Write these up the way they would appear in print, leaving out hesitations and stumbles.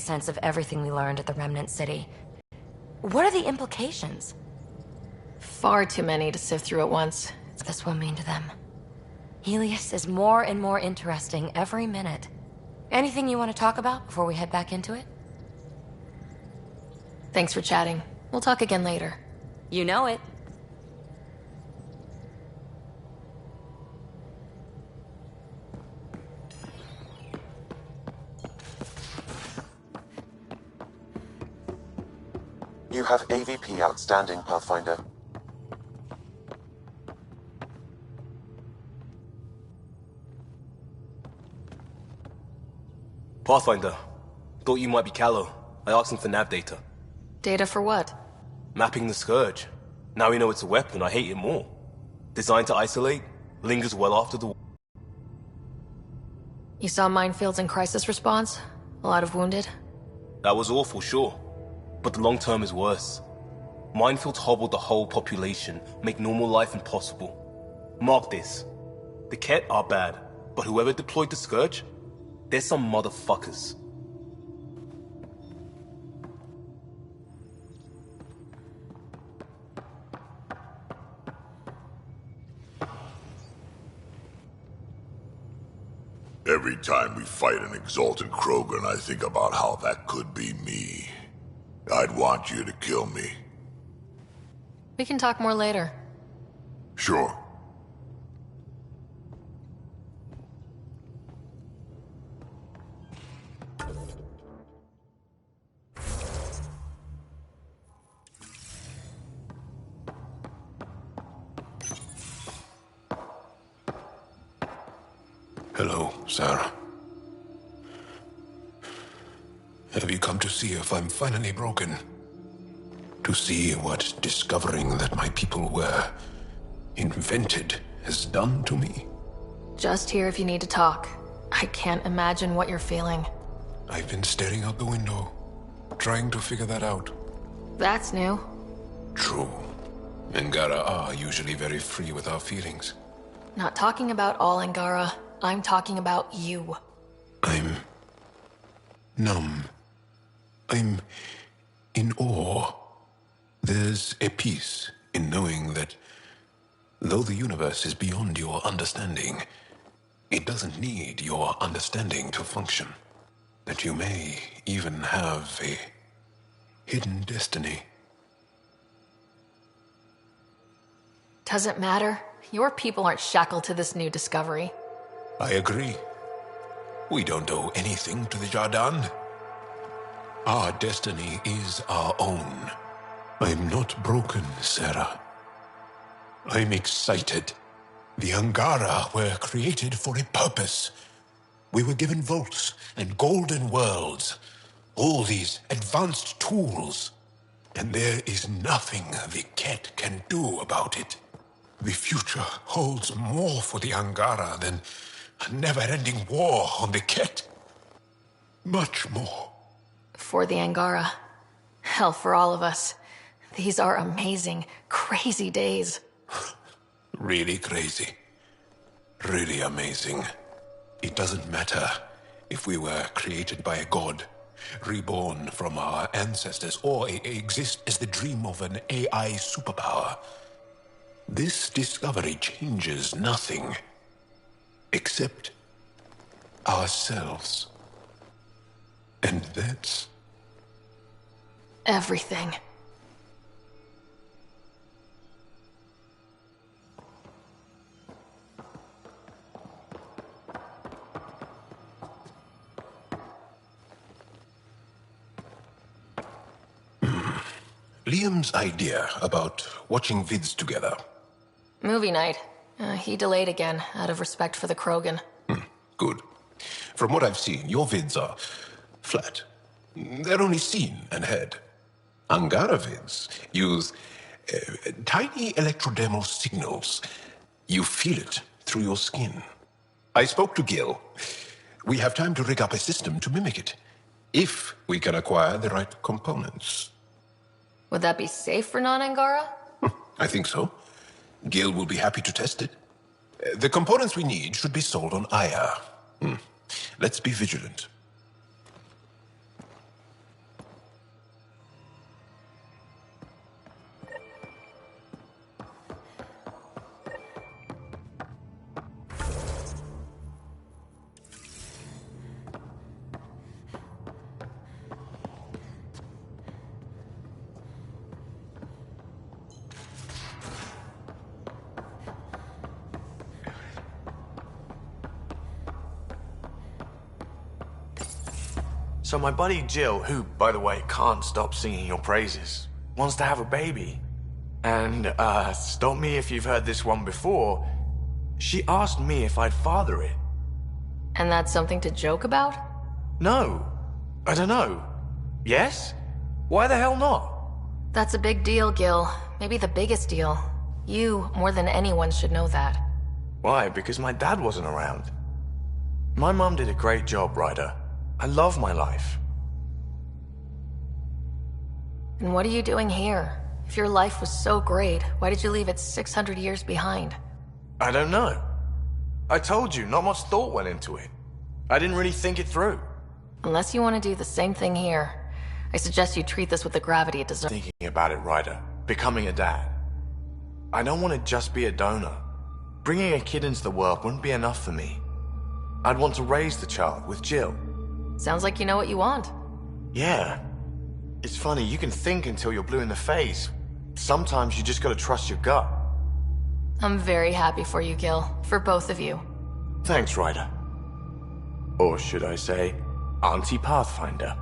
sense of everything we learned at the Remnant City. What are the implications? Far too many to sift through at once. What's this will mean to them? Helios is more and more interesting every minute. Anything you want to talk about before we head back into it? Thanks for chatting. We'll talk again later. You know it. You have AVP outstanding, Pathfinder. Pathfinder, thought you might be Callow. I asked him for nav data. Data for what? Mapping the Scourge. Now we know it's a weapon, I hate it more. Designed to isolate, lingers well after the... You saw minefields and crisis response? A lot of wounded? That was awful, sure. But the long term is worse. Minefields hobbled the whole population, make normal life impossible. Mark this. The Ket are bad, but whoever deployed the Scourge, they're some motherfuckers. Every time we fight an Exalted Krogan, I think about how that could be me. I'd want you to kill me. We can talk more later. Sure. Hello, Sarah. Have you come to see if I'm finally broken? To see what discovering that my people were invented has done to me? Just here if you need to talk. I can't imagine what you're feeling. I've been staring out the window, trying to figure that out. That's new. True. Angara are usually very free with our feelings. Not talking about all Angara. I'm talking about you. I'm numb. I'm in awe. There's a peace in knowing that though the universe is beyond your understanding, it doesn't need your understanding to function. That you may even have a hidden destiny. Doesn't matter. Your people aren't shackled to this new discovery. I agree. We don't owe anything to the Jardan. Our destiny is our own. I'm not broken, Sarah. I'm excited. The Angara were created for a purpose. We were given vaults and golden worlds. All these advanced tools. And there is nothing the Ket can do about it. The future holds more for the Angara than a never-ending war on the Ket. Much more. For the Angara. Hell, for all of us. These are amazing, crazy days. Really crazy. Really amazing. It doesn't matter if we were created by a god, reborn from our ancestors, or exist as the dream of an AI superpower. This discovery changes nothing. Except ourselves. And that's... everything. Liam's idea about watching vids together. Movie night. He delayed again, out of respect for the Krogan. Good. From what I've seen, your vids are flat. They're only seen and heard. Angara vids use tiny electrodermal signals. You feel it through your skin. I spoke to Gil. We have time to rig up a system to mimic it, if we can acquire the right components. Would that be safe for non-Angara? I think so. Gil will be happy to test it. The components we need should be sold on Aya. Let's be vigilant. So my buddy Jill, who, by the way, can't stop singing your praises, wants to have a baby. And, stop me if you've heard this one before, she asked me if I'd father it. And that's something to joke about? No. I don't know. Yes? Why the hell not? That's a big deal, Gil. Maybe the biggest deal. You, more than anyone, should know that. Why? Because my dad wasn't around. My mom did a great job, Ryder. I love my life. And what are you doing here? If your life was so great, why did you leave it 600 years behind? I don't know. I told you, not much thought went into it. I didn't really think it through. Unless you want to do the same thing here, I suggest you treat this with the gravity it deserves. Thinking about it, Ryder. Becoming a dad. I don't want to just be a donor. Bringing a kid into the world wouldn't be enough for me. I'd want to raise the child with Jill. Sounds like you know what you want. Yeah. It's funny, you can think until you're blue in the face. Sometimes you just gotta trust your gut. I'm very happy for you, Gil. For both of you. Thanks, Ryder. Or should I say, Auntie Pathfinder.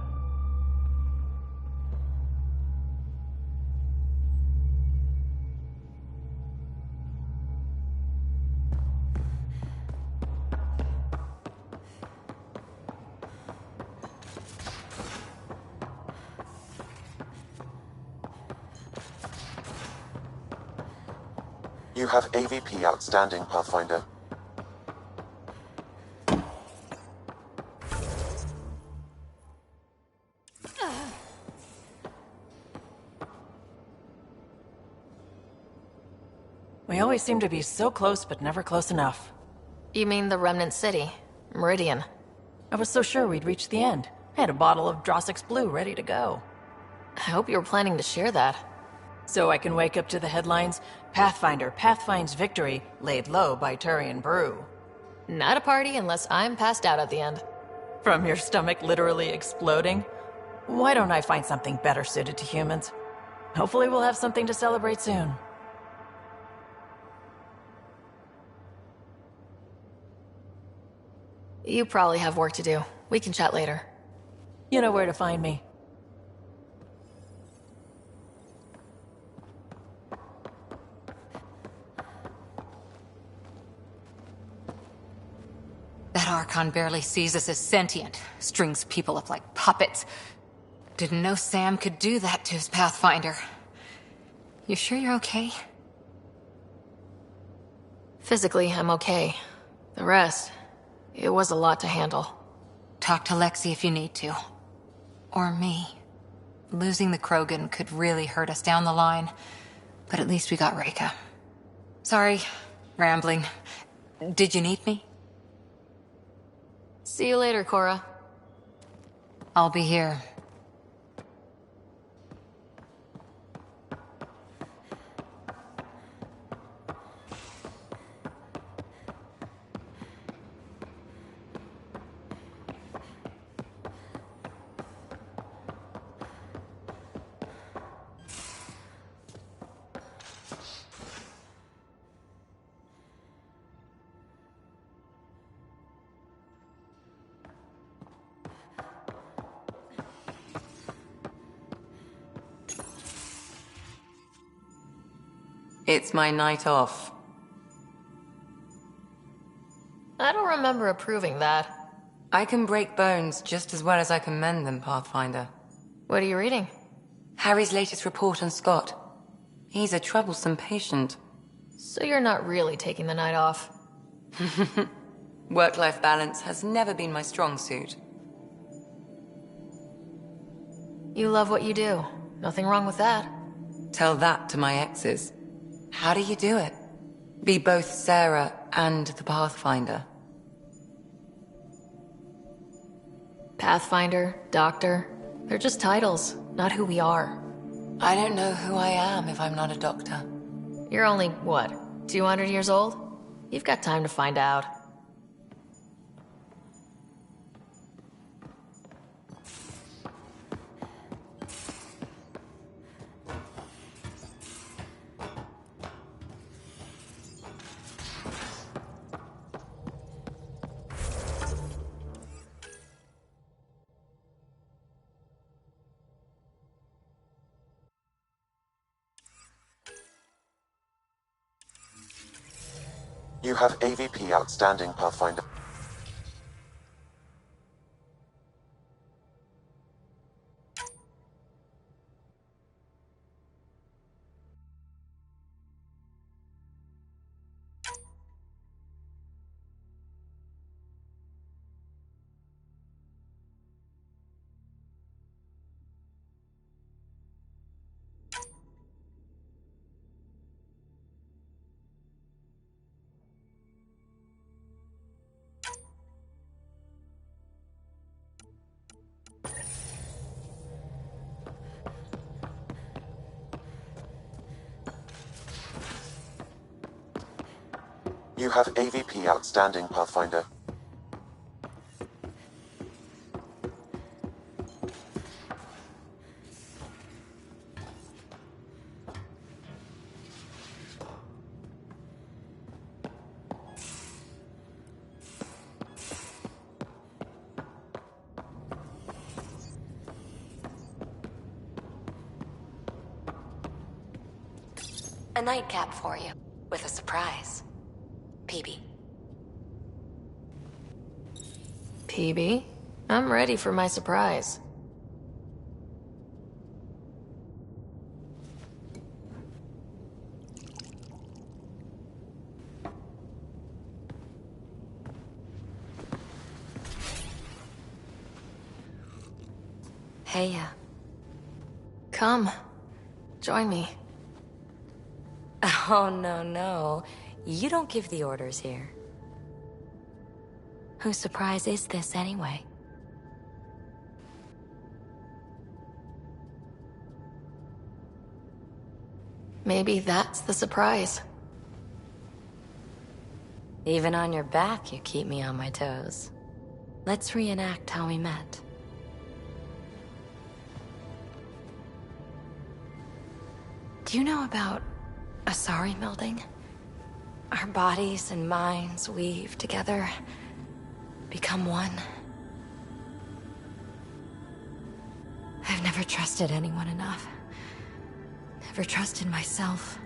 You have AVP outstanding, Pathfinder. We always seem to be so close, but never close enough. You mean the Remnant City, Meridian. I was so sure we'd reach the end. I had a bottle of Drossix Blue ready to go. I hope you were planning to share that. So I can wake up to the headlines, Pathfinder pathfinds victory, laid low by Turian Brew. Not a party unless I'm passed out at the end. From your stomach literally exploding? Why don't I find something better suited to humans? Hopefully we'll have something to celebrate soon. You probably have work to do. We can chat later. You know where to find me. That Archon barely sees us as sentient, strings people up like puppets. Didn't know Sam could do that to his Pathfinder. You sure you're okay? Physically, I'm okay. The rest, it was a lot to handle. Talk to Lexi if you need to. Or me. Losing the Krogan could really hurt us down the line, but at least we got Reika. Sorry, rambling. Did you need me? See you later, Cora. I'll be here. It's my night off. I don't remember approving that. I can break bones just as well as I can mend them, Pathfinder. What are you reading? Harry's latest report on Scott. He's a troublesome patient. So you're not really taking the night off? Work-life balance has never been my strong suit. You love what you do. Nothing wrong with that. Tell that to my exes. How do you do it? Be both Sarah and the Pathfinder. Pathfinder, Doctor, they're just titles, not who we are. I don't know who I am if I'm not a doctor. You're only, what, 200 years old? You've got time to find out. You have AVP Outstanding Pathfinder. You have AVP Outstanding Pathfinder. A nightcap for you, with a surprise. PB. PB? I'm ready for my surprise. Hey, Come. Join me. Oh, no. You don't give the orders here. Whose surprise is this, anyway? Maybe that's the surprise. Even on your back, you keep me on my toes. Let's reenact how we met. Do you know about Asari melding? Our bodies and minds weave together, become one. I've never trusted anyone enough. Never trusted myself.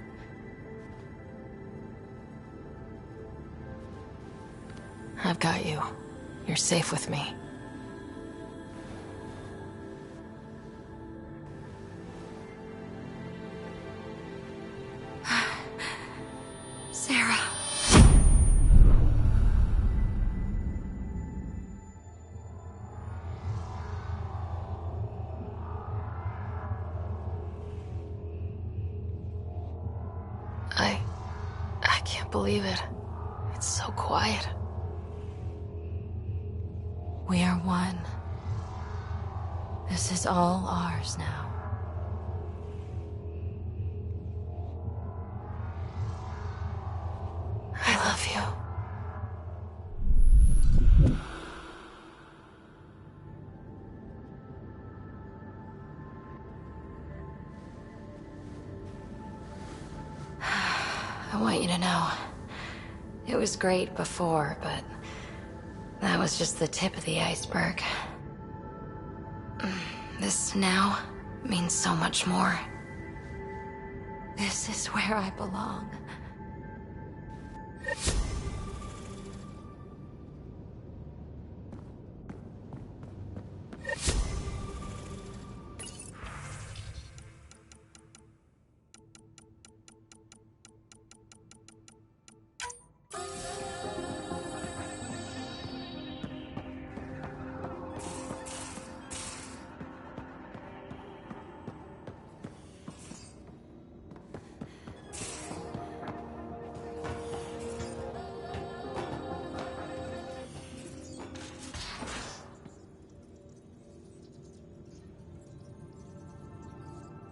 I've got you. You're safe with me. Sarah. I can't believe it. It's so quiet. We are one. This is all ours now. I love you. I want you to know, it was great before, but that was just the tip of the iceberg. This now means so much more. This is where I belong.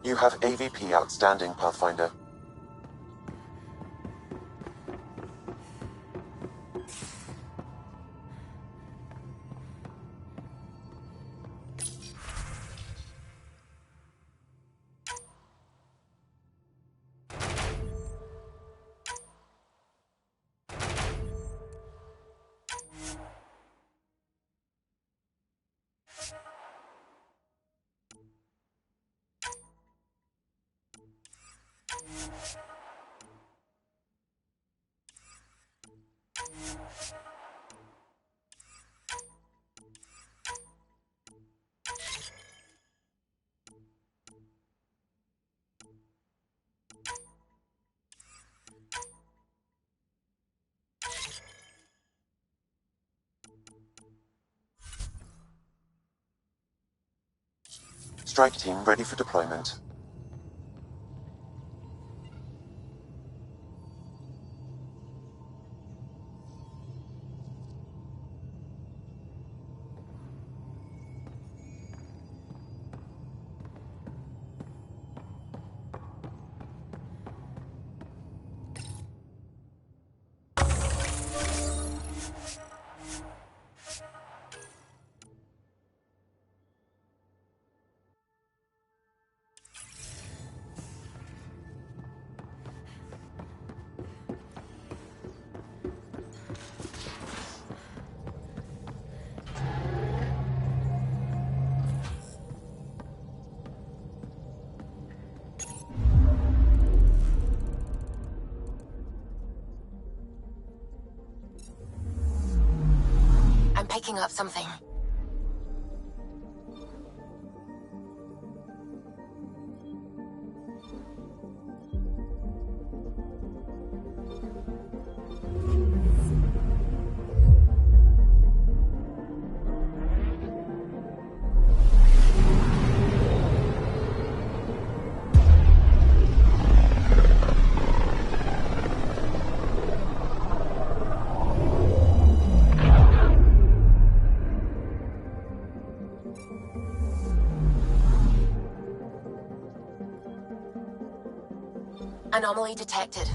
You have AVP Outstanding Pathfinder. Strike team ready for deployment. I'm picking up something. Anomaly detected.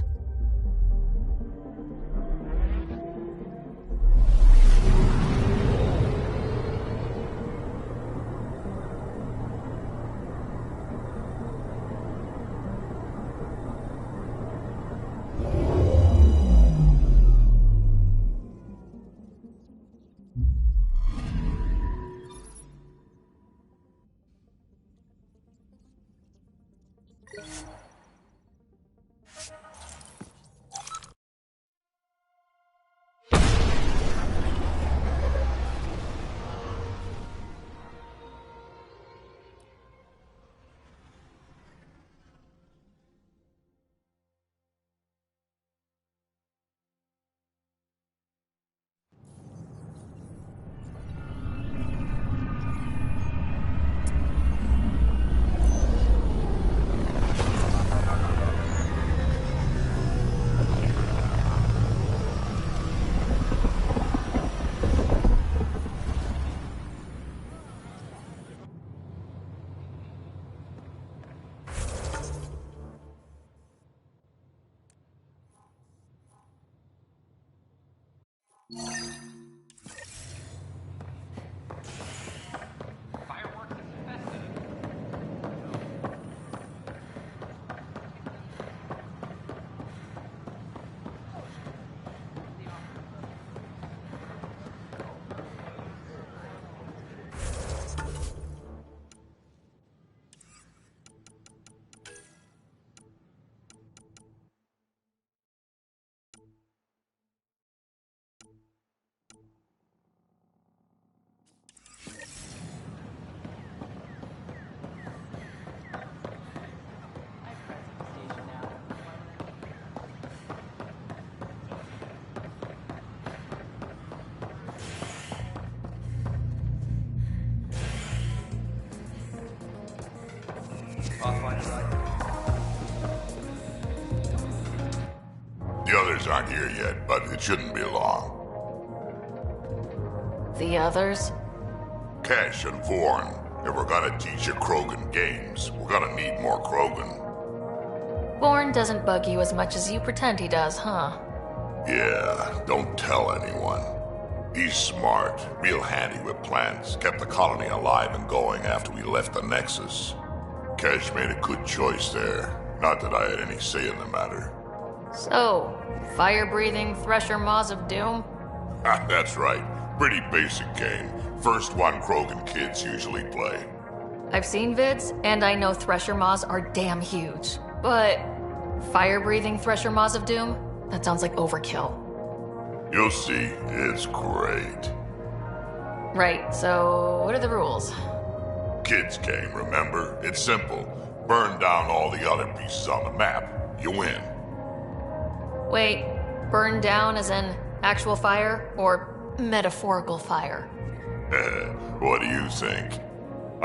The others aren't here yet, but it shouldn't be long. The others? Kesh and Vorn. If we're gonna teach you Krogan games, we're gonna need more Krogan. Born doesn't bug you as much as you pretend he does, huh? Yeah, don't tell anyone. He's smart, real handy with plans, kept the colony alive and going after we left the Nexus. Kesh made a good choice there. Not that I had any say in the matter. So, fire-breathing Thresher Maws of Doom? That's right. Pretty basic game. First one Krogan kids usually play. I've seen vids, and I know Thresher Maws are damn huge. But fire-breathing Thresher Maws of Doom? That sounds like overkill. You'll see. It's great. Right, so what are the rules? Kids game, remember? It's simple. Burn down all the other pieces on the map. You win. Wait, burn down as in actual fire, or metaphorical fire? What do you think?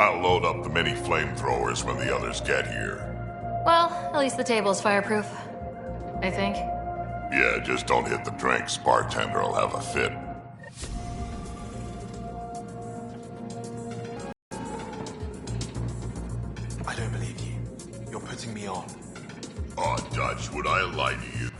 I'll load up the many flamethrowers when the others get here. Well, at least the table's fireproof. I think. Yeah, just don't hit the drinks. Bartender will have a fit. I don't believe you. You're putting me on. Oh, Dutch, would I lie to you?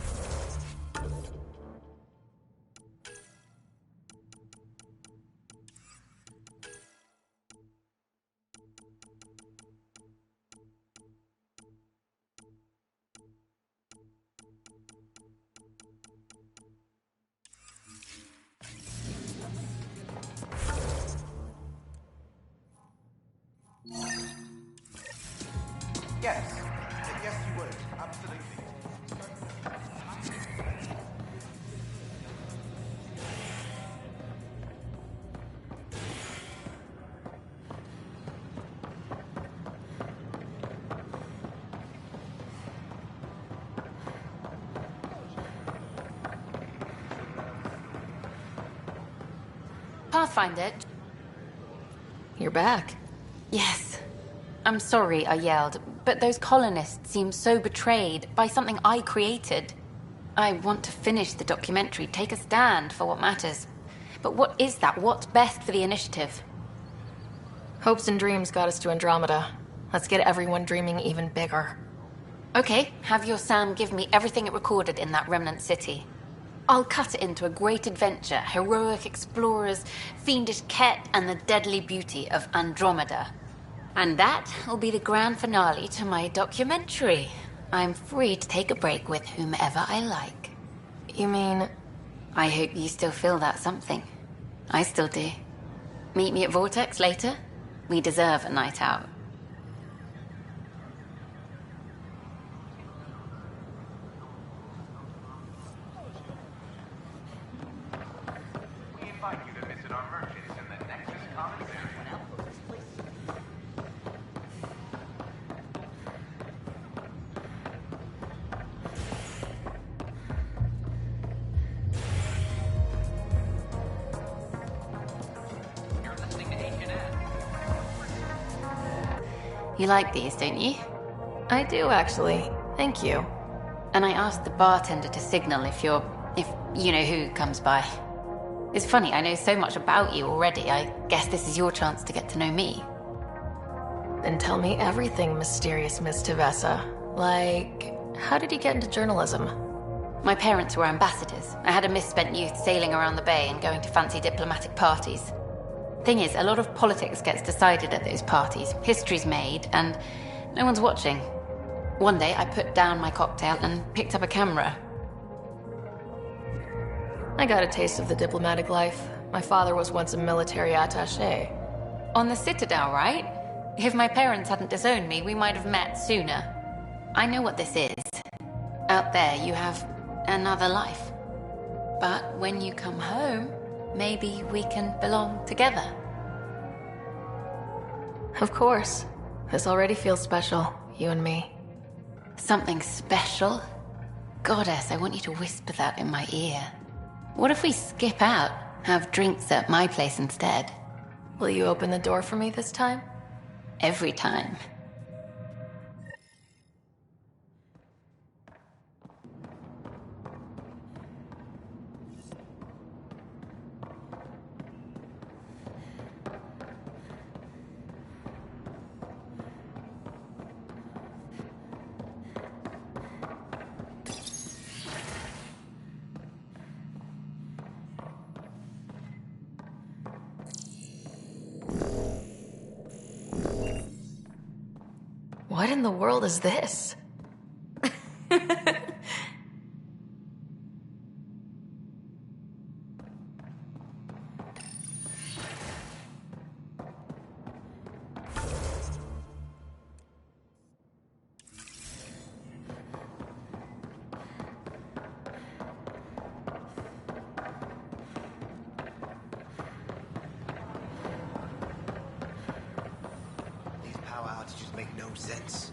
Yes. Yes, you would. Absolutely. Pathfinder. You're back. Yes. I'm sorry I yelled, but those colonists seem so betrayed by something I created. I want to finish the documentary, take a stand for what matters. But what is that? What's best for the initiative? Hopes and dreams got us to Andromeda. Let's get everyone dreaming even bigger. Okay, have your Sam give me everything it recorded in that remnant city. I'll cut it into a great adventure, heroic explorers, fiendish Ket, and the deadly beauty of Andromeda. And that will be the grand finale to my documentary. I'm free to take a break with whomever I like. You mean... I hope you still feel that something. I still do. Meet me at Vortex later. We deserve a night out. We invite you to visit our merchants in the Nexus Commons area. You're listening to H&S. You like these, don't you? I do, actually. Thank you. And I asked the bartender to signal if you know who comes by. It's funny, I know so much about you already. I guess this is your chance to get to know me. Then tell me everything, mysterious Miss Tevessa. Like, how did you get into journalism? My parents were ambassadors. I had a misspent youth sailing around the bay and going to fancy diplomatic parties. Thing is, a lot of politics gets decided at those parties. History's made, and no one's watching. One day, I put down my cocktail and picked up a camera. I got a taste of the diplomatic life. My father was once a military attaché. On the Citadel, right? If my parents hadn't disowned me, we might have met sooner. I know what this is. Out there, you have another life. But when you come home, maybe we can belong together. Of course. This already feels special, you and me. Something special? Goddess, I want you to whisper that in my ear. What if we skip out, have drinks at my place instead? Will you open the door for me this time? Every time. What in the world is this? These power outages make no sense.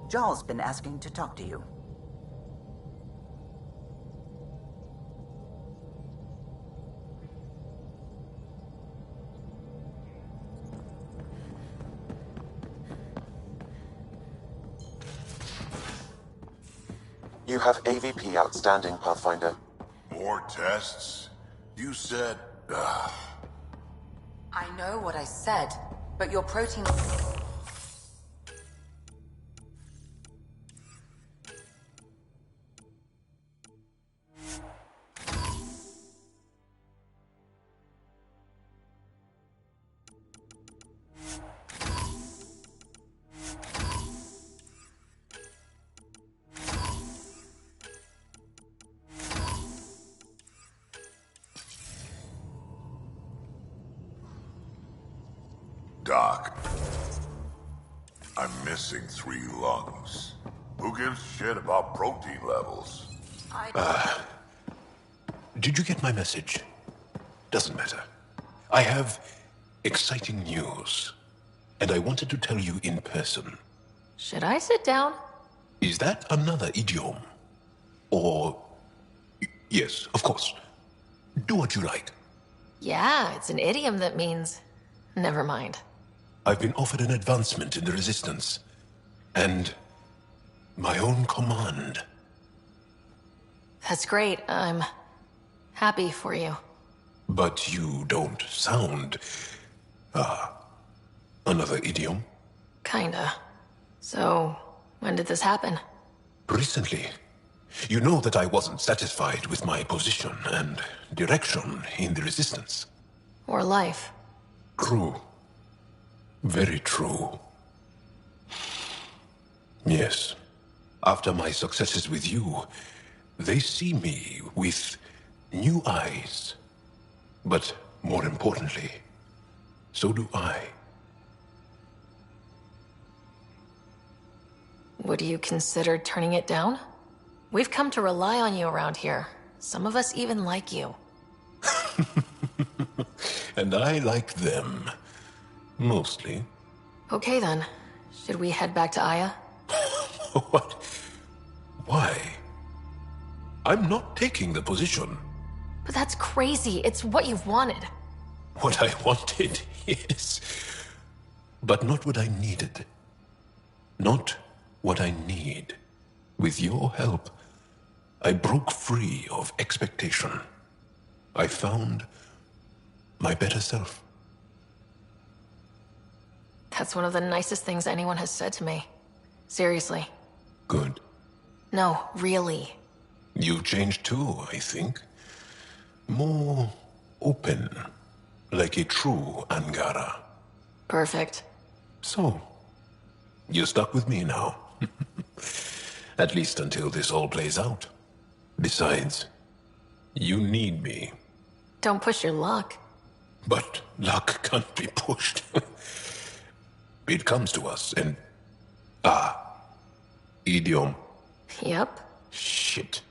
Jarl's been asking to talk to you. You have AVP outstanding, Pathfinder. More tests? You said... I know what I said, but your protein... Doc, I'm missing 3 lungs. Who gives a shit about protein levels? Did you get my message? Doesn't matter. I have exciting news, and I wanted to tell you in person. Should I sit down? Is that another idiom? Or... Yes, of course. Do what you like. Yeah, it's an idiom that means... Never mind. I've been offered an advancement in the Resistance, and my own command. That's great. I'm happy for you. But you don't sound... another idiom? Kinda. So, when did this happen? Recently. You know that I wasn't satisfied with my position and direction in the Resistance. Or life. True. Very true. Yes. After my successes with you, they see me with new eyes. But more importantly, so do I. Would you consider turning it down? We've come to rely on you around here. Some of us even like you. And I like them. Mostly. Okay then. Should we head back to Aya? What? Why? I'm not taking the position. But that's crazy. It's what you've wanted. What I wanted, yes. But not what I needed. Not what I need. With your help, I broke free of expectation. I found my better self. That's one of the nicest things anyone has said to me. Seriously. Good. No, really. You changed too, I think. More open. Like a true Angara. Perfect. So, you're stuck with me now. At least until this all plays out. Besides, you need me. Don't push your luck. But luck can't be pushed. It comes to us and... idiom. Yep. Shit.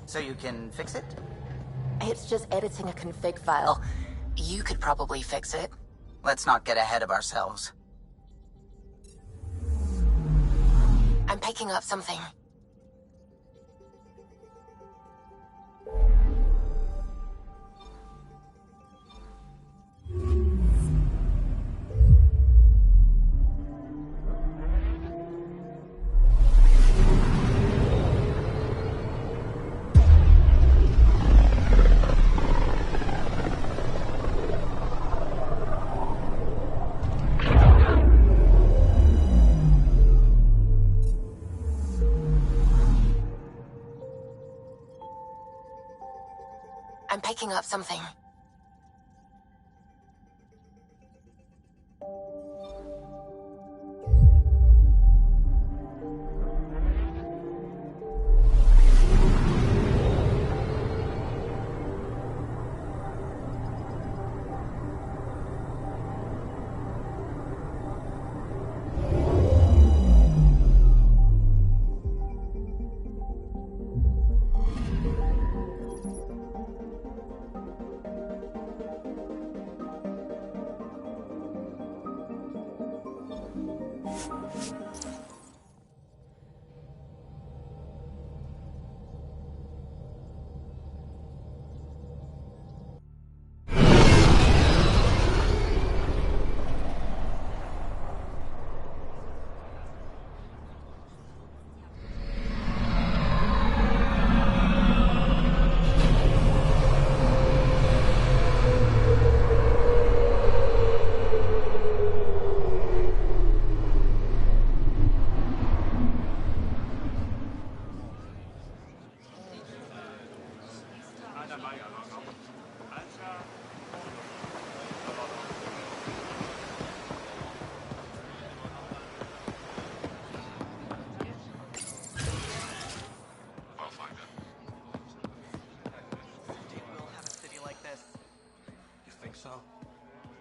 So you can fix it? It's just editing a config file. You could probably fix it. Let's not get ahead of ourselves. I'm picking up something. picking up something.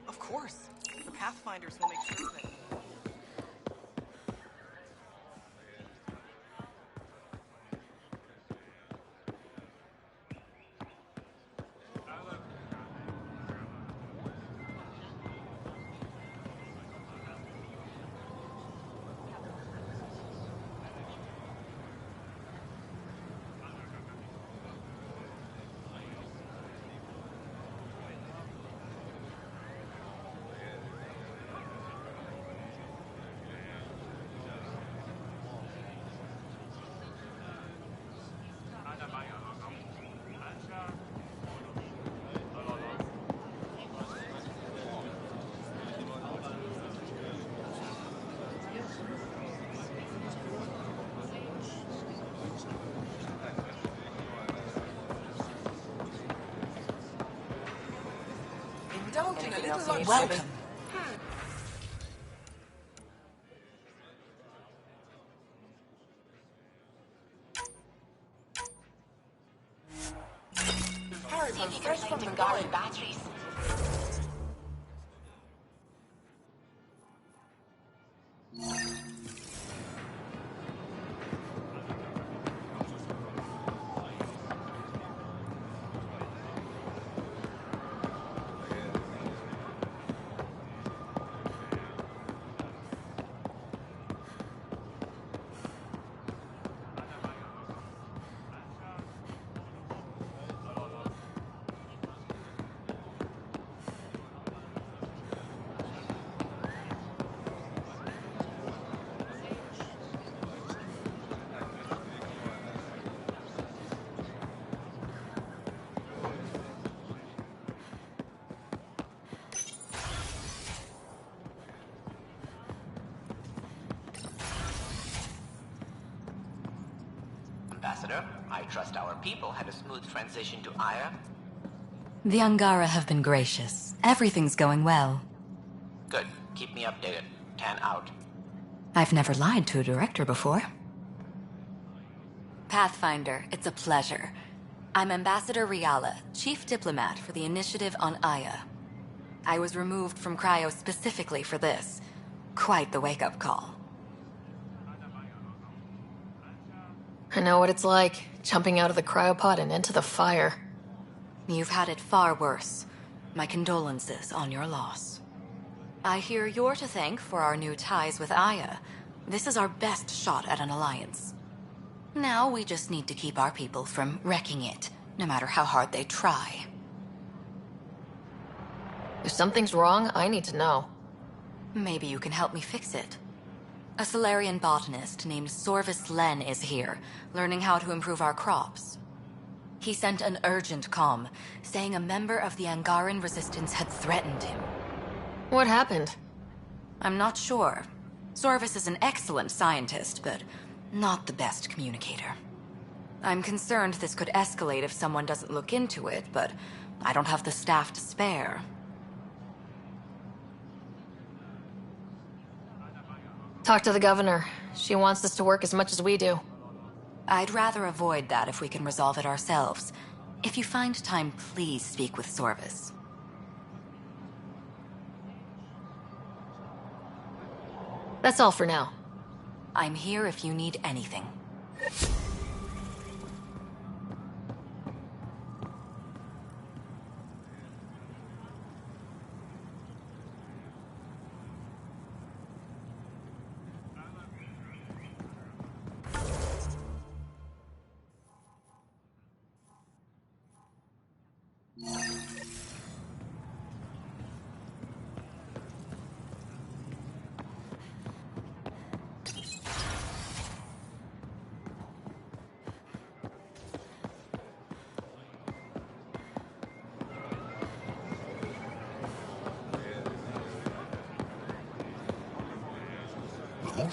Of course. The Pathfinders will make sure of it. Welcome. See if you can find Angaran batteries. Ambassador, I trust our people had a smooth transition to Aya. The Angara have been gracious. Everything's going well. Good. Keep me updated. 10 out. I've never lied to a director before. Pathfinder, it's a pleasure. I'm Ambassador Riala, Chief Diplomat for the Initiative on Aya. I was removed from Cryo specifically for this. Quite the wake-up call. I know what it's like, jumping out of the cryopod and into the fire. You've had it far worse. My condolences on your loss. I hear you're to thank for our new ties with Aya. This is our best shot at an alliance. Now we just need to keep our people from wrecking it, no matter how hard they try. If something's wrong, I need to know. Maybe you can help me fix it. A Solarian botanist named Sorvis Len is here, learning how to improve our crops. He sent an urgent comm, saying a member of the Angaran resistance had threatened him. What happened? I'm not sure. Sorvis is an excellent scientist, but not the best communicator. I'm concerned this could escalate if someone doesn't look into it, but I don't have the staff to spare. Talk to the governor. She wants us to work as much as we do. I'd rather avoid that if we can resolve it ourselves. If you find time, please speak with Sorvis. That's all for now. I'm here if you need anything.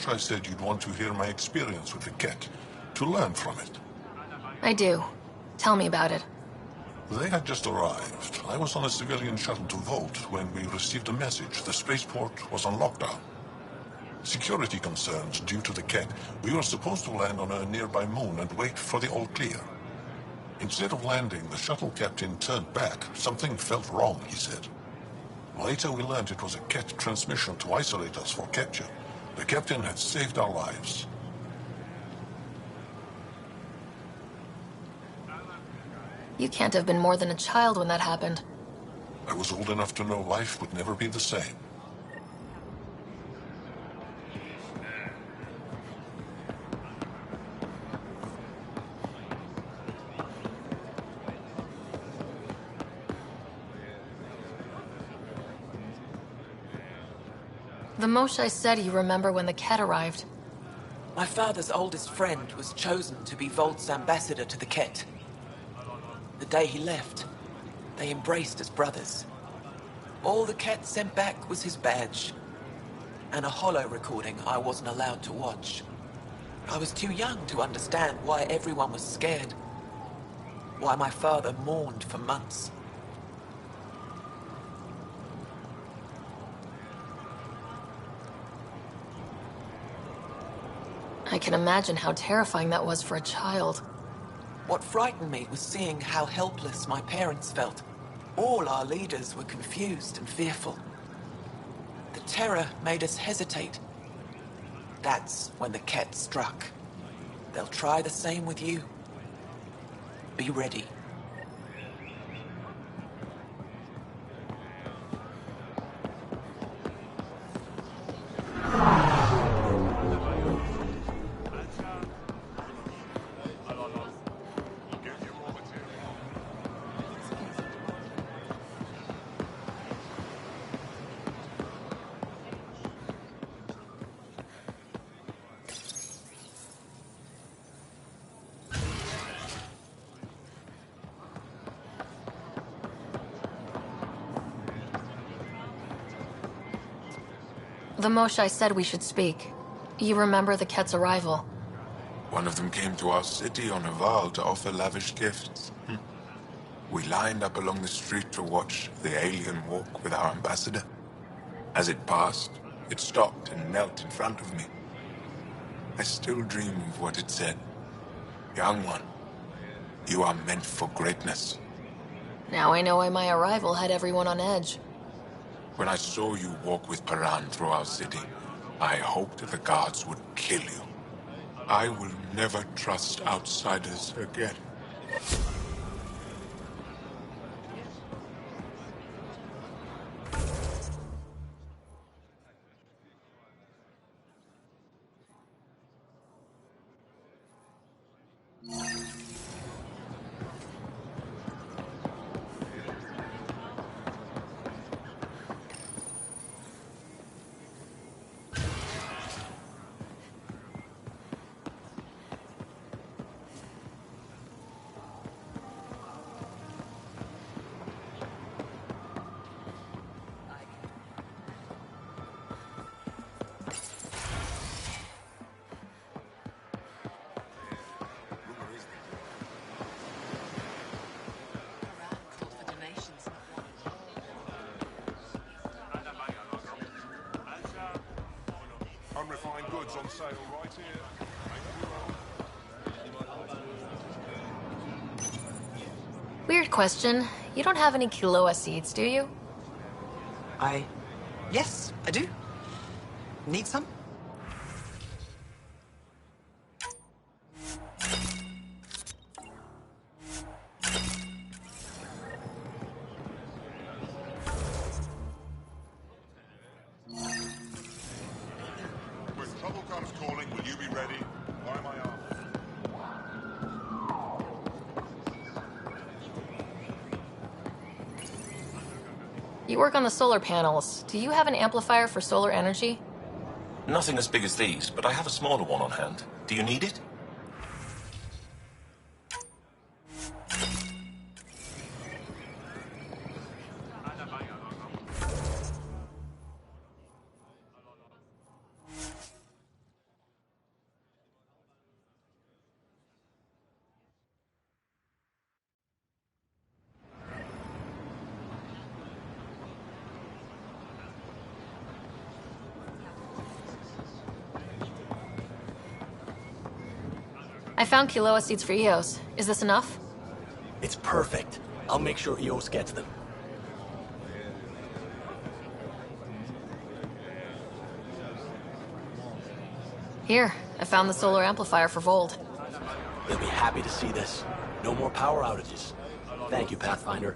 I said you'd want to hear my experience with the Ket, to learn from it. I do. Tell me about it. They had just arrived. I was on a civilian shuttle to Volt when we received a message. The spaceport was on lockdown. Security concerns due to the Ket. We were supposed to land on a nearby moon and wait for the all clear. Instead of landing, the shuttle captain turned back. Something felt wrong, he said. Later we learned it was a Ket transmission to isolate us for capture. The captain had saved our lives. You can't have been more than a child when that happened. I was old enough to know life would never be the same. The Moshai said you remember when the Ket arrived. My father's oldest friend was chosen to be Volt's ambassador to the Ket. The day he left, they embraced as brothers. All the Ket sent back was his badge, and a holo recording I wasn't allowed to watch. I was too young to understand why everyone was scared, why my father mourned for months. I can imagine how terrifying that was for a child. What frightened me was seeing how helpless my parents felt. All our leaders were confused and fearful. The terror made us hesitate. That's when the Ket struck. They'll try the same with you. Be ready. The Moshai said we should speak. You remember the Ket's arrival? One of them came to our city on a vow to offer lavish gifts. We lined up along the street to watch the alien walk with our ambassador. As it passed, it stopped and knelt in front of me. I still dream of what it said. Young one, you are meant for greatness. Now I know why my arrival had everyone on edge. When I saw you walk with Paran through our city, I hoped the guards would kill you. I will never trust outsiders again. fine goods on sale right here. Weird question. You don't have any Kiloa seeds, do you? Yes, I do. Need some? When trouble comes calling, will you be ready? Why am I armed? You work on the solar panels. Do you have an amplifier for solar energy? Nothing as big as these, but I have a smaller one on hand. Do you need it? I found Kiloa seeds for Eos. Is this enough? It's perfect. I'll make sure Eos gets them. Here, I found the solar amplifier for Vold. They'll be happy to see this. No more power outages. Thank you, Pathfinder.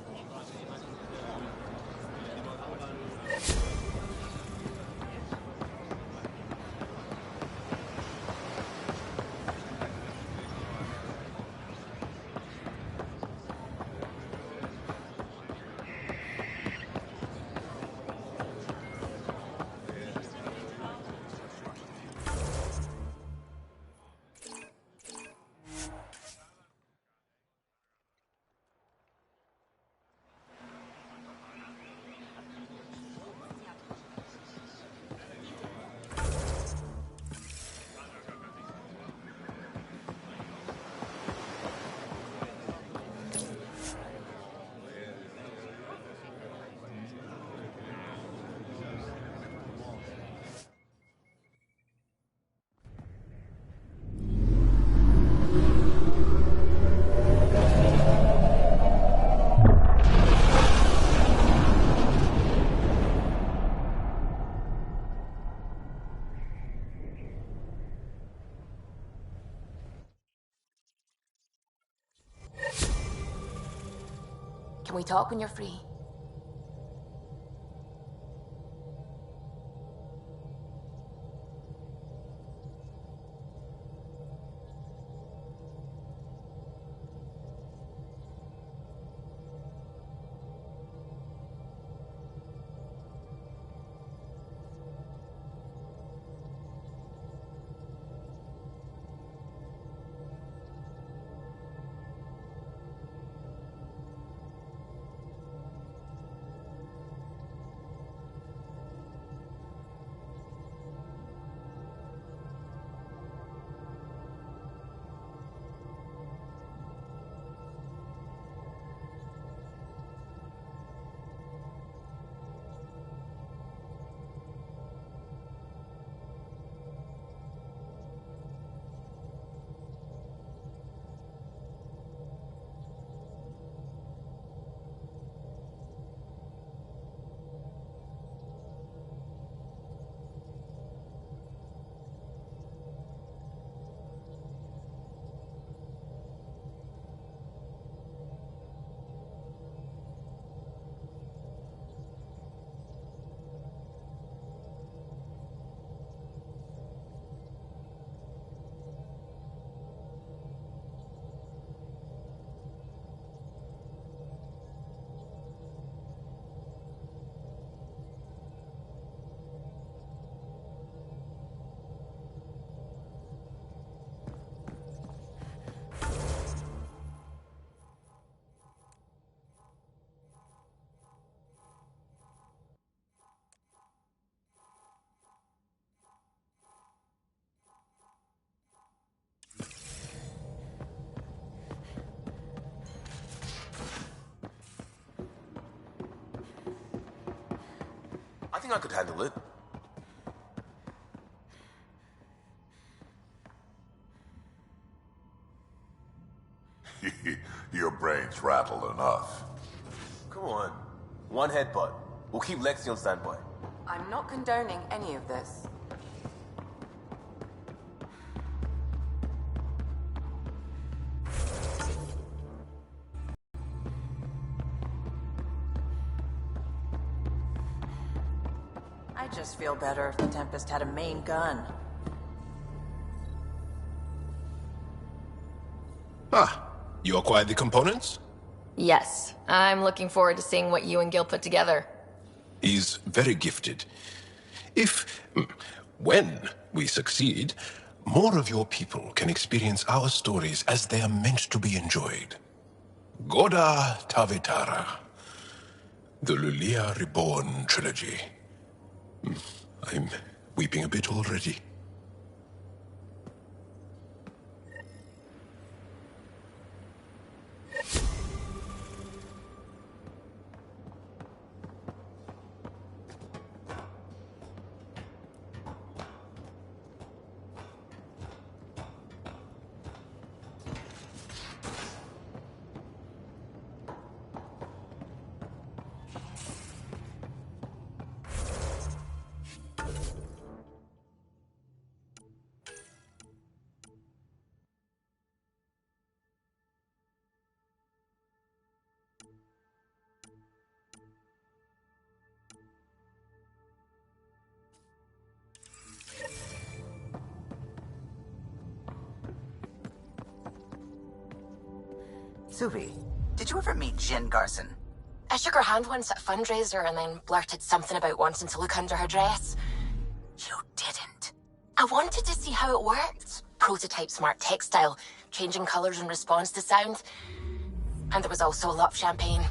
Can we talk when you're free? I think I could handle it. Your brain's rattled enough. Come on. One headbutt. We'll keep Lexi on standby. I'm not condoning any of this. I just feel better if the Tempest had a main gun. Ah, you acquired the components? Yes, I'm looking forward to seeing what you and Gil put together. He's very gifted. When we succeed, more of your people can experience our stories as they are meant to be enjoyed. Goda Tavitara, the Lulia Reborn trilogy. I'm weeping a bit already. Suvi, did you ever meet Jen Garson? I shook her hand once at a fundraiser and then blurted something about wanting to look under her dress. You didn't. I wanted to see how it worked. Prototype smart textile, changing colors in response to sound. And there was also a lot of champagne.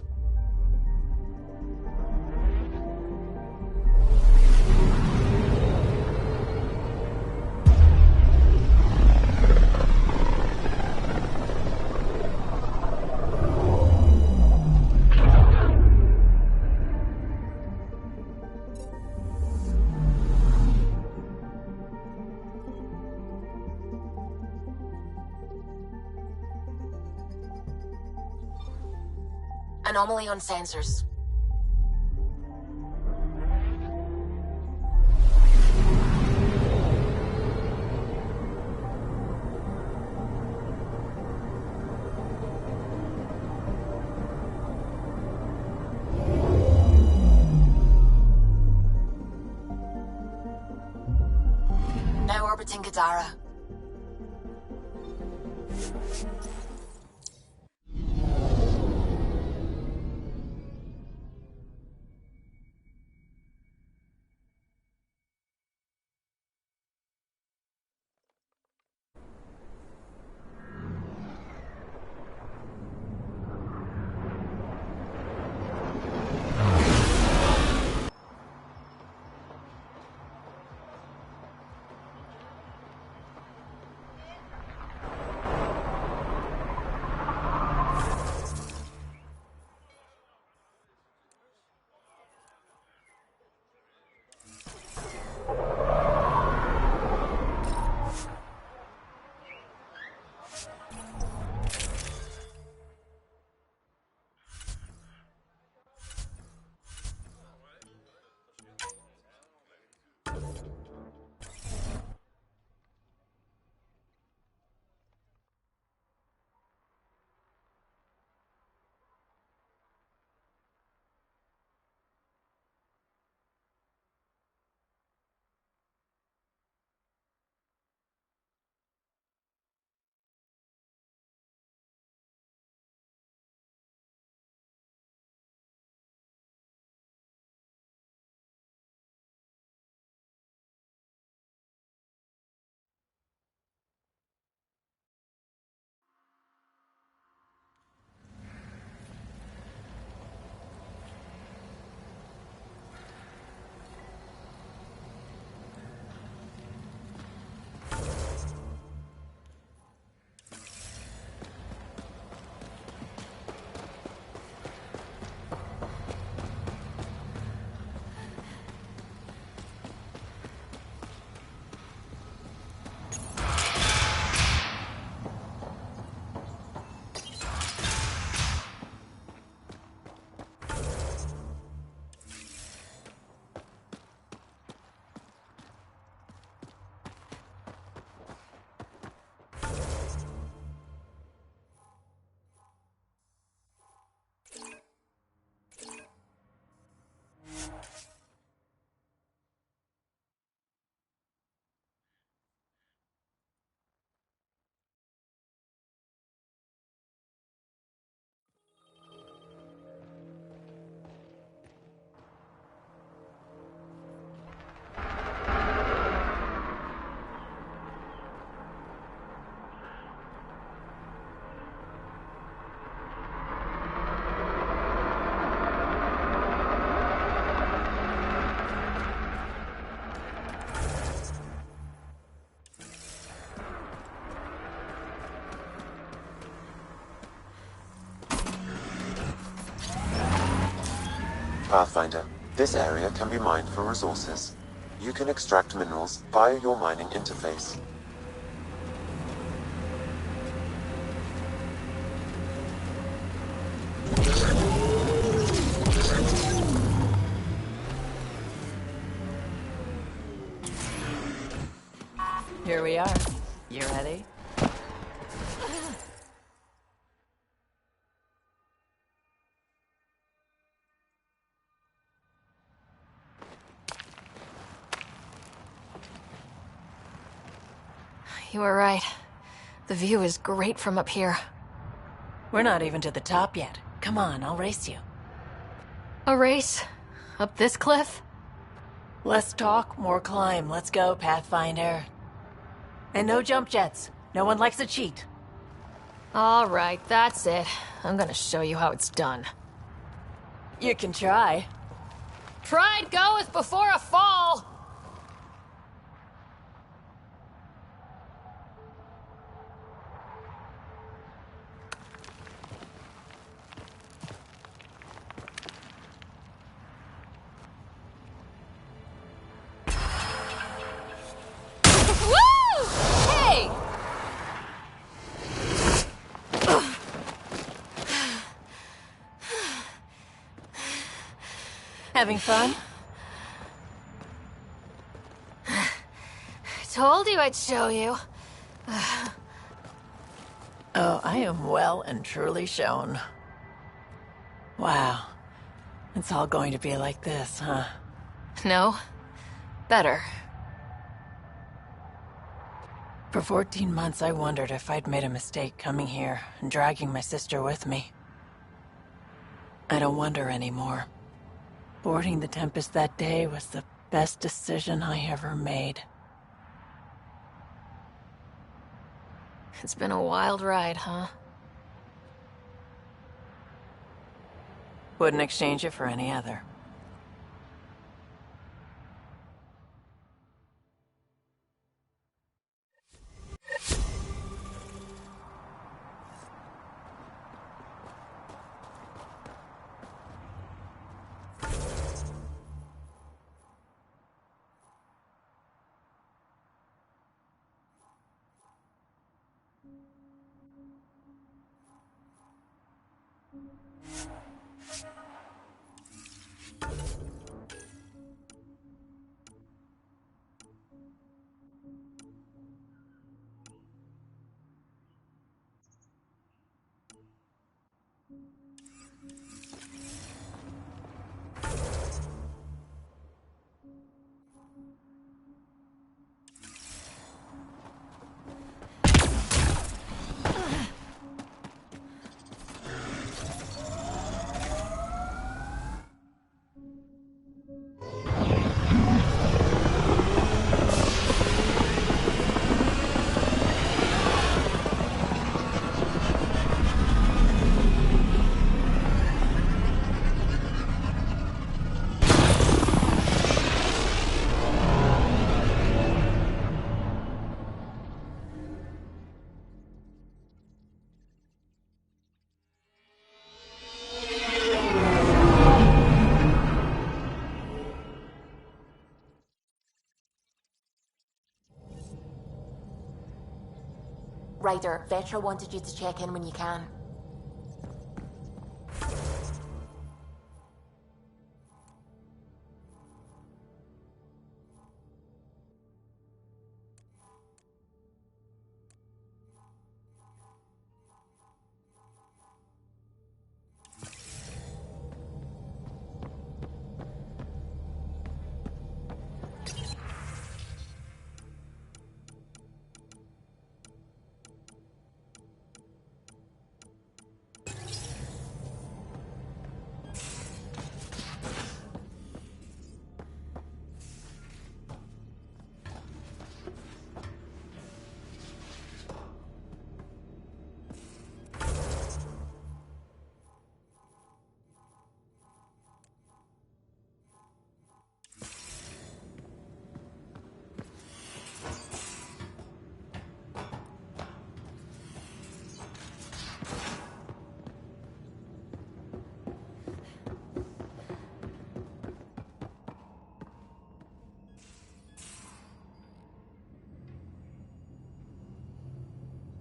Anomaly on sensors. Now orbiting Gadara. Pathfinder. This area can be mined for resources. You can extract minerals via your mining interface. Here we are. You ready? You were right. The view is great from up here. We're not even to the top yet. Come on, I'll race you. A race? Up this cliff? Less talk, more climb. Let's go, Pathfinder. And no jump jets. No one likes a cheat. All right, that's it. I'm gonna show you how it's done. You can try. Pride goeth before a fall! Woo! Hey! Having fun? I told you I'd show you. Oh, I am well and truly shown. Wow. It's all going to be like this, huh? No. Better. For 14 months, I wondered if I'd made a mistake coming here and dragging my sister with me. I don't wonder anymore. Boarding the Tempest that day was the best decision I ever made. It's been a wild ride, huh? Wouldn't exchange it for any other. Ryder, Vetra wanted you to check in when you can.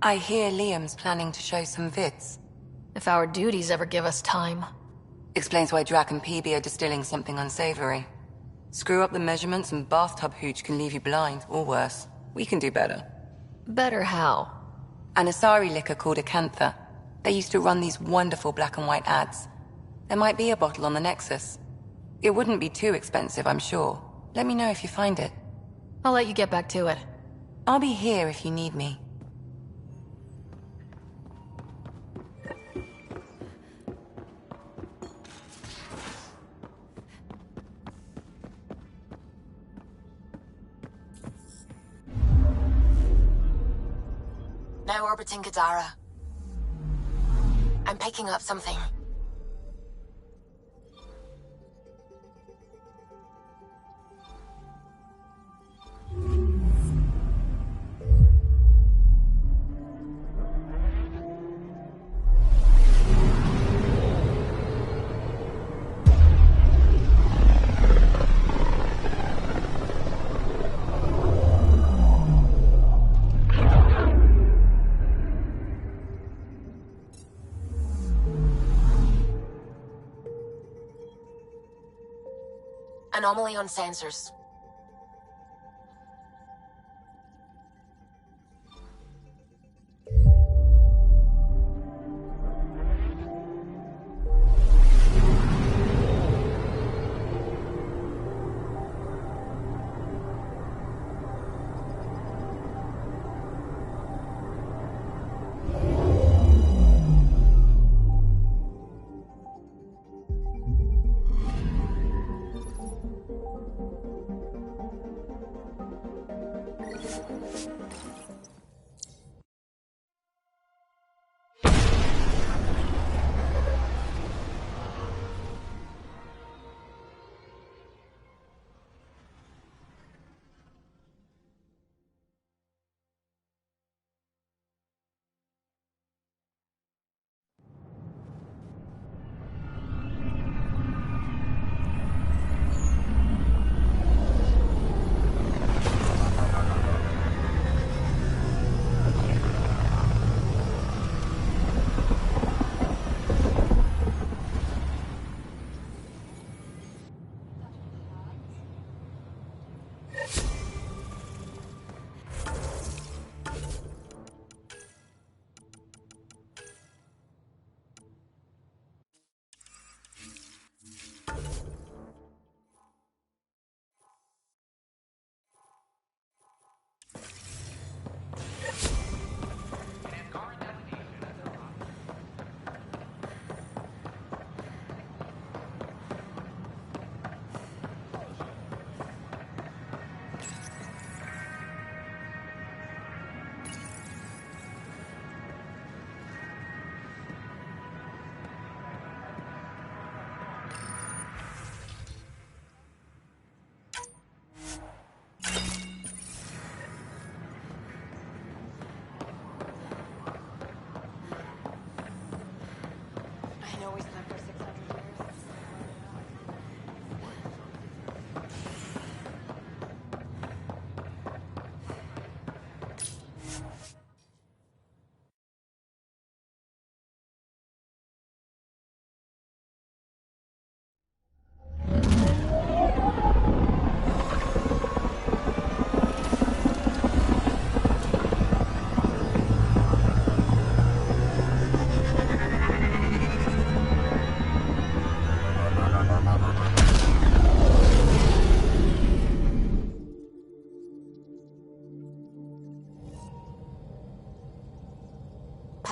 I hear Liam's planning to show some vids. If our duties ever give us time. Explains why Drac and PB are distilling something unsavory. Screw up the measurements and bathtub hooch can leave you blind, or worse. We can do better. Better how? An Asari liquor called Acantha. They used to run these wonderful black and white ads. There might be a bottle on the Nexus. It wouldn't be too expensive, I'm sure. Let me know if you find it. I'll let you get back to it. I'll be here if you need me. Now orbiting Gadara. I'm picking up something. Anomaly on sensors.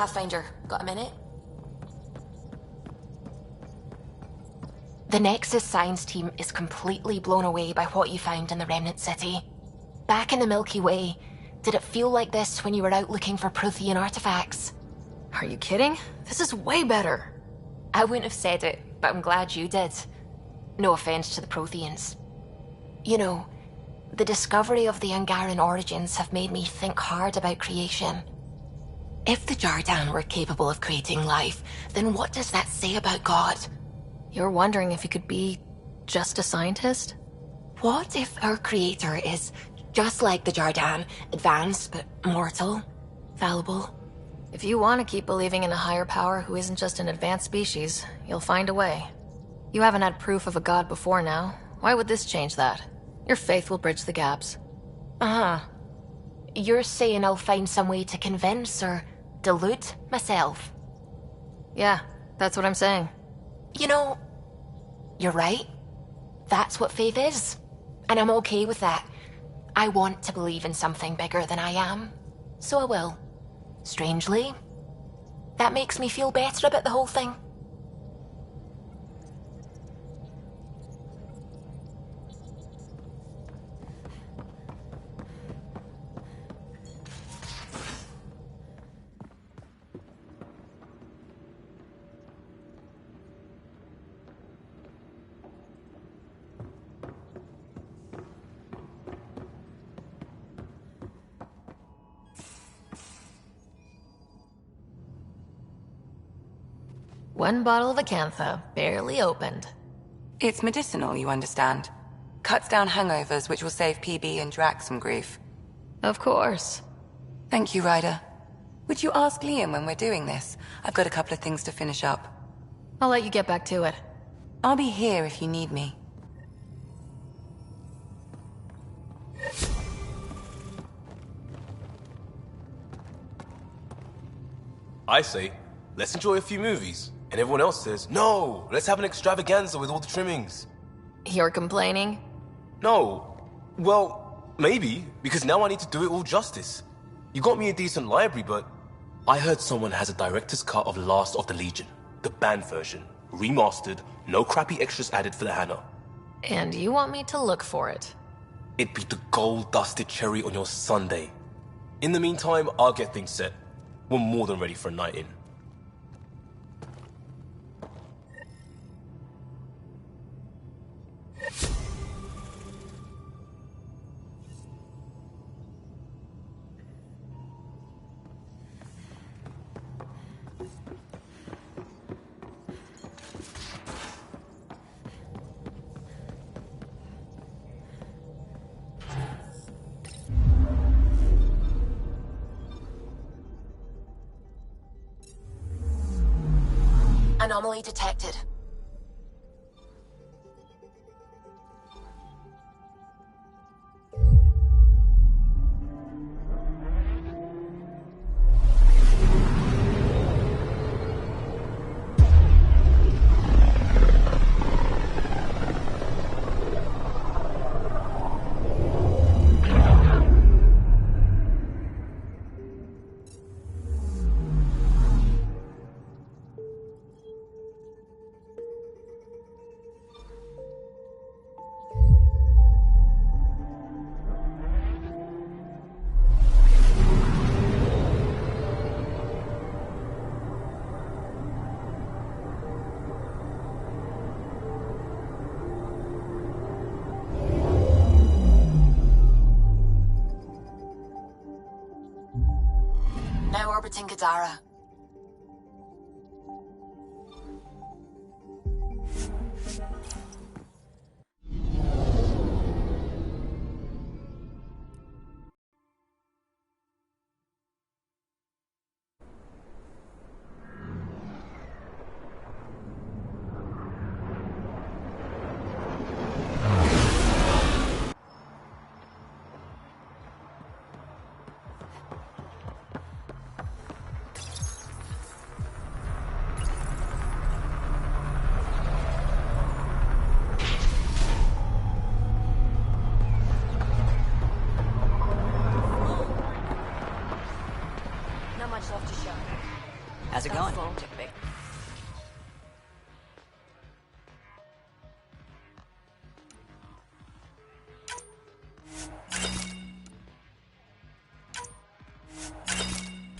Pathfinder, got a minute? The Nexus science team is completely blown away by what you found in the Remnant City. Back in the Milky Way, did it feel like this when you were out looking for Prothean artifacts? Are you kidding? This is way better. I wouldn't have said it, but I'm glad you did. No offense to the Protheans. You know, the discovery of the Angaran origins have made me think hard about creation. If the Jardan were capable of creating life, then what does that say about God? You're wondering if he could be just a scientist? What if our creator is just like the Jardan, advanced but mortal, fallible? If you want to keep believing in a higher power who isn't just an advanced species, you'll find a way. You haven't had proof of a god before now. Why would this change that? Your faith will bridge the gaps. Uh-huh. You're saying I'll find some way to convince or delude myself? Yeah, that's what I'm saying. You know, you're right. That's what faith is. And I'm okay with that. I want to believe in something bigger than I am. So I will. Strangely, that makes me feel better about the whole thing. One bottle of Acantha, barely opened. It's medicinal, you understand. Cuts down hangovers, which will save PB and Drax some grief. Of course. Thank you, Ryder. Would you ask Liam when we're doing this? I've got a couple of things to finish up. I'll let you get back to it. I'll be here if you need me. I say, let's enjoy a few movies. And everyone else says, no, let's have an extravaganza with all the trimmings. You're complaining? No. Well, maybe, because now I need to do it all justice. You got me a decent library, but I heard someone has a director's cut of Last of the Legion. The banned version. Remastered, no crappy extras added for the Hannah. And you want me to look for it? It'd be the gold-dusted cherry on your sundae. In the meantime, I'll get things set. We're more than ready for a night in. Anomaly detected. Now orbiting Gadara. Not much left to show. How's it going?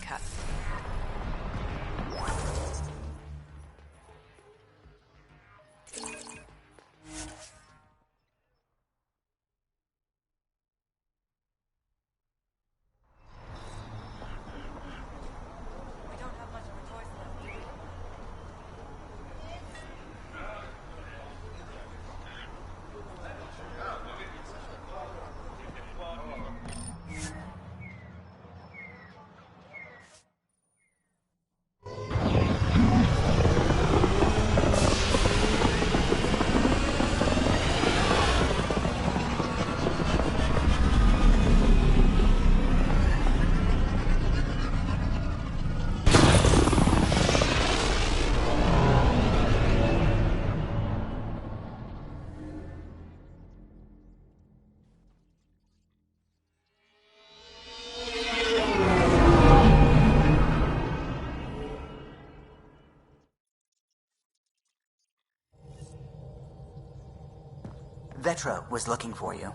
Cut. Vetra was looking for you.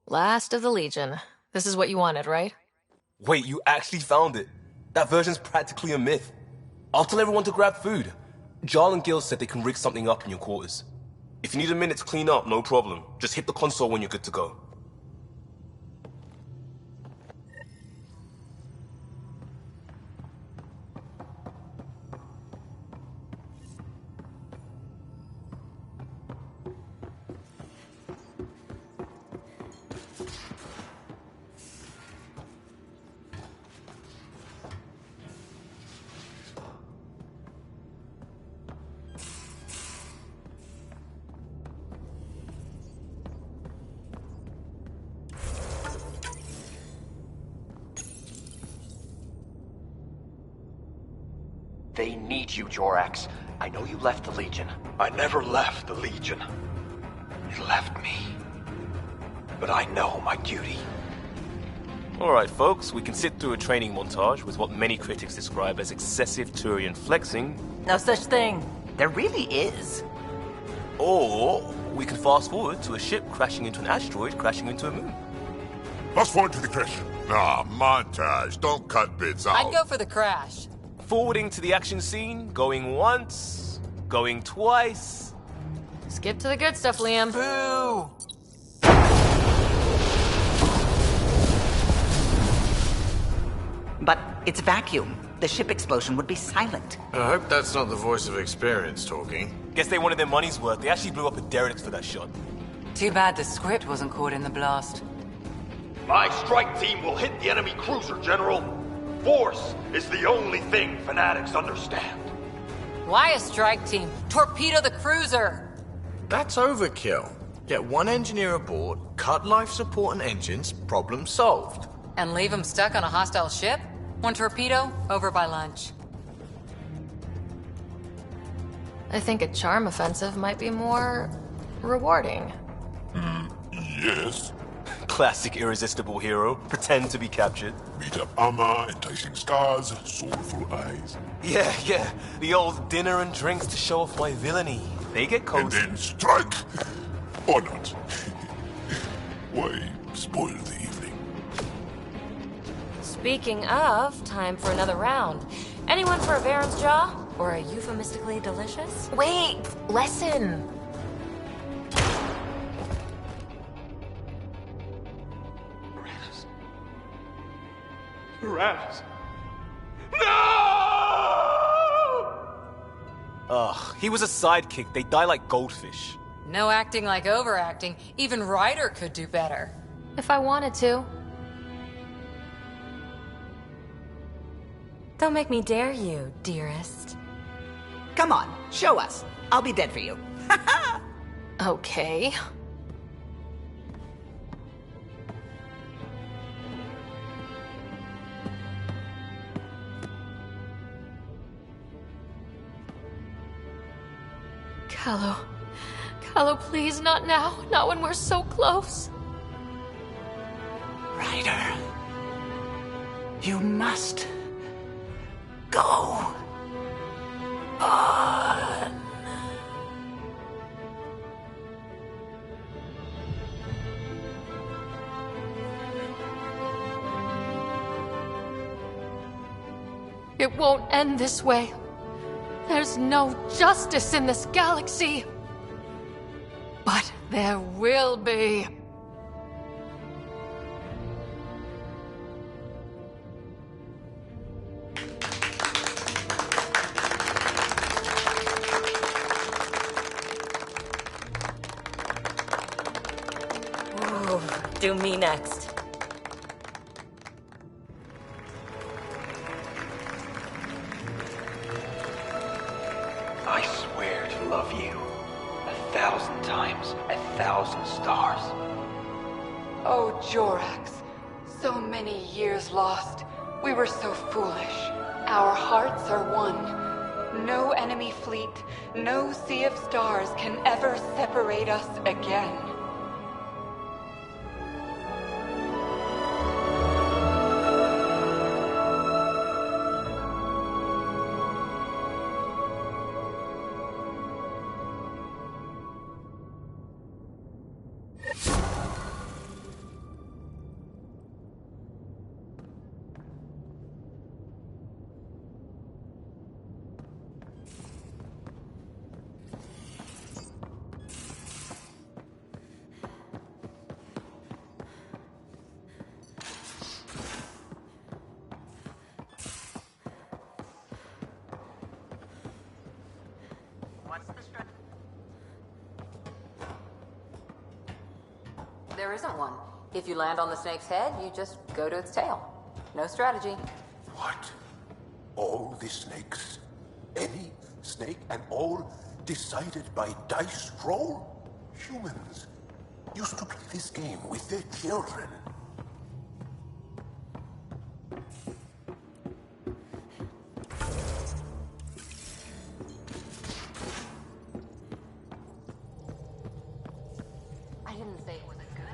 Last of the Legion. This is what you wanted, right? Wait, you actually found it? That version's practically a myth. I'll tell everyone to grab food. Jarl and Gil said they can rig something up in your quarters. If you need a minute to clean up, no problem. Just hit the console when you're good to go. They need you, Jorax. I know you left the Legion. I never left the Legion. It left me. But I know my duty. Alright folks, we can sit through a training montage with what many critics describe as excessive Turian flexing. No such thing. There really is. Or we can fast forward to a ship crashing into an asteroid crashing into a moon. Fast forward to the crash. Nah, montage. Don't cut bits out. I'd go for the crash. Forwarding to the action scene, going once, going twice. Skip to the good stuff, Liam. Boo! But it's vacuum. The ship explosion would be silent. I hope that's not the voice of experience talking. Guess they wanted their money's worth. They actually blew up a derelict for that shot. Too bad the script wasn't caught in the blast. My strike team will hit the enemy cruiser, General. Force is the only thing fanatics understand. Why a strike team? Torpedo the cruiser! That's overkill. Get one engineer aboard, cut life support and engines, problem solved. And leave them stuck on a hostile ship? One torpedo, over by lunch. I think a charm offensive might be more rewarding. Yes. Classic irresistible hero. Pretend to be captured. Beat up armor, enticing scars, soulful eyes. Yeah. The old dinner and drinks to show off my villainy. They get cozy. And then strike! Or not. Why spoil the evening? Speaking of, time for another round. Anyone for a Baron's Jaw? Or a euphemistically delicious? Wait! Lesson! Ravis. Ugh, he was a sidekick. They die like goldfish. No acting like overacting. Even Ryder could do better. If I wanted to. Don't make me dare you, dearest. Come on, show us. I'll be dead for you. Okay. Callo, please, not now. Not when we're so close. Ryder. You must go on. It won't end this way. There's no justice in this galaxy. But there will be. Ooh, do me next. I swear to love you 1,000 times, 1,000 stars. Oh, Jorax. So many years lost. We were so foolish. Our hearts are one. No enemy fleet, no sea of stars can ever separate us again. There isn't one. If you land on the snake's head, you just go to its tail. No strategy. What? All the snakes? Any snake and all decided by dice roll? Humans used to play this game with their children. I didn't say it was a good.